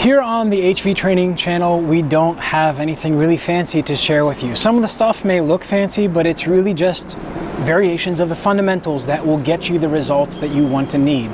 Here on the HVTraining channel, we don't have anything really fancy to share with you. Some of the stuff may look fancy, but it's really just variations of the fundamentals that will get you the results that you want to need.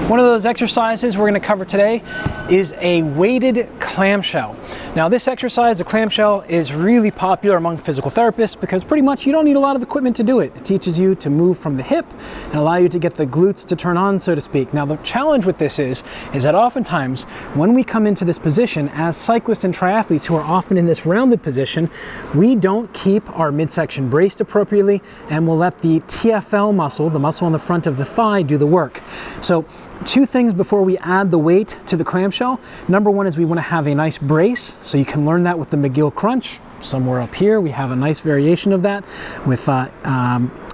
One of those exercises we're going to cover today is a weighted clamshell. Now this exercise, the clamshell, is really popular among physical therapists because pretty much you don't need a lot of equipment to do it. It teaches you to move from the hip and allow you to get the glutes to turn on, so to speak. Now the challenge with this is that oftentimes when we come into this position as cyclists and triathletes who are often in this rounded position, we don't keep our midsection braced appropriately, and we'll let the TFL muscle, the muscle on the front of the thigh, do the work. So two things before we add the weight to the clamshell. Number one is we want to have a nice brace, so you can learn that with the McGill crunch. Somewhere up here we have a nice variation of that with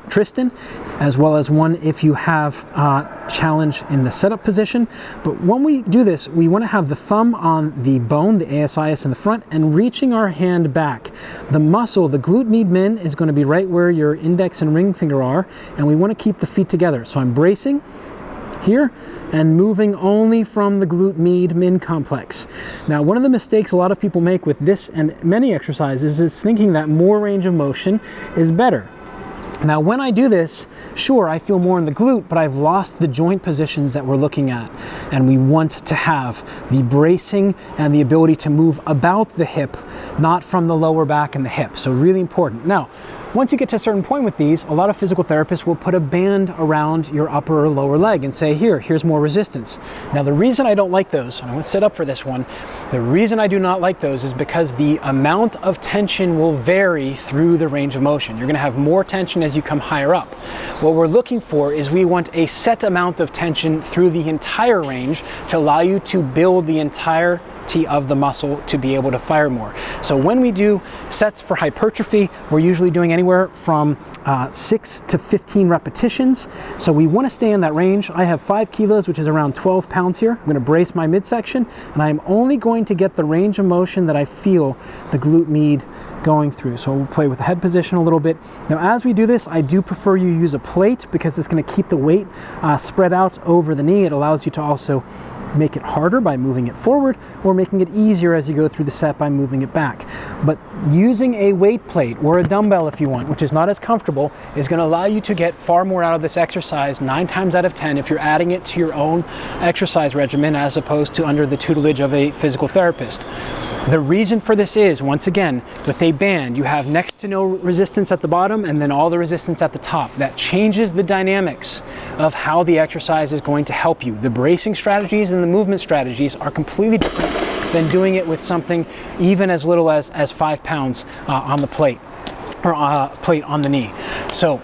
Tristan, as well as one if you have challenge in the setup position. But when we do this, we want to have the thumb on the bone, the ASIS in the front, and reaching our hand back. The muscle, the glute med min, is going to be right where your index and ring finger are, and we want to keep the feet together. So I'm bracing here and moving only from the glute med min complex. Now, one of the mistakes a lot of people make with this and many exercises is thinking that more range of motion is better. Now, when I do this, sure, I feel more in the glute, but I've lost the joint positions that we're looking at. And we want to have the bracing and the ability to move about the hip, not from the lower back and the hip. So really important. Now, once you get to a certain point with these, a lot of physical therapists will put a band around your upper or lower leg and say, here's more resistance. Now, the reason I don't like those, and I want to set up for this one, the reason I do not like those is because the amount of tension will vary through the range of motion. You're going to have more tension as you come higher up. What we're looking for is we want a set amount of tension through the entire range to allow you to build the entirety of the muscle to be able to fire more. So when we do sets for hypertrophy, we're usually doing anywhere from 6 to 15 repetitions. So we want to stay in that range. I have 5 kilos, which is around 12 pounds here. I'm going to brace my midsection, and I'm only going to get the range of motion that I feel the glute med going through. So we'll play with the head position a little bit. Now, as we do this, I do prefer you use a plate because it's going to keep the weight spread out over the knee. It allows you to also make it harder by moving it forward, or making it easier as you go through the set by moving it back. But using a weight plate or a dumbbell, if you want, which is not as comfortable, is going to allow you to get far more out of this exercise 9 times out of 10 if you're adding it to your own exercise regimen as opposed to under the tutelage of a physical therapist. The reason for this is, once again, with a band, you have next to no resistance at the bottom and then all the resistance at the top. That changes the dynamics of how the exercise is going to help you. The bracing strategies and the movement strategies are completely different than doing it with something even as little as 5 pounds on the plate, or plate on the knee. So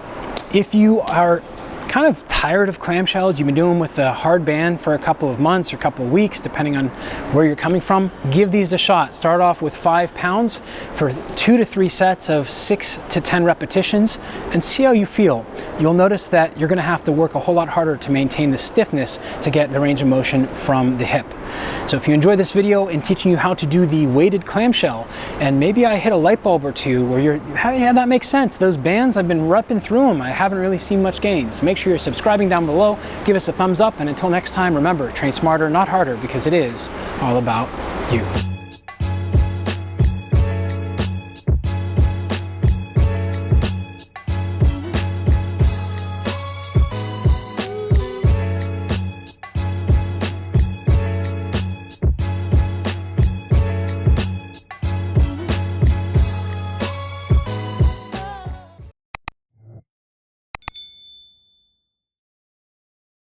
if you are kind of tired of clamshells, you've been doing with a hard band for a couple of months or a couple of weeks, depending on where you're coming from, give these a shot. Start off with 5 pounds for 2 to 3 sets of 6 to 10 repetitions and see how you feel. You'll notice that you're going to have to work a whole lot harder to maintain the stiffness to get the range of motion from the hip. So if you enjoyed this video in teaching you how to do the weighted clamshell, and maybe I hit a light bulb or two where yeah, that makes sense. Those bands, I've been repping through them. I haven't really seen much gains. Make sure you're subscribing down below, give us a thumbs up, and until next time, remember, train smarter, not harder, because it is all about you.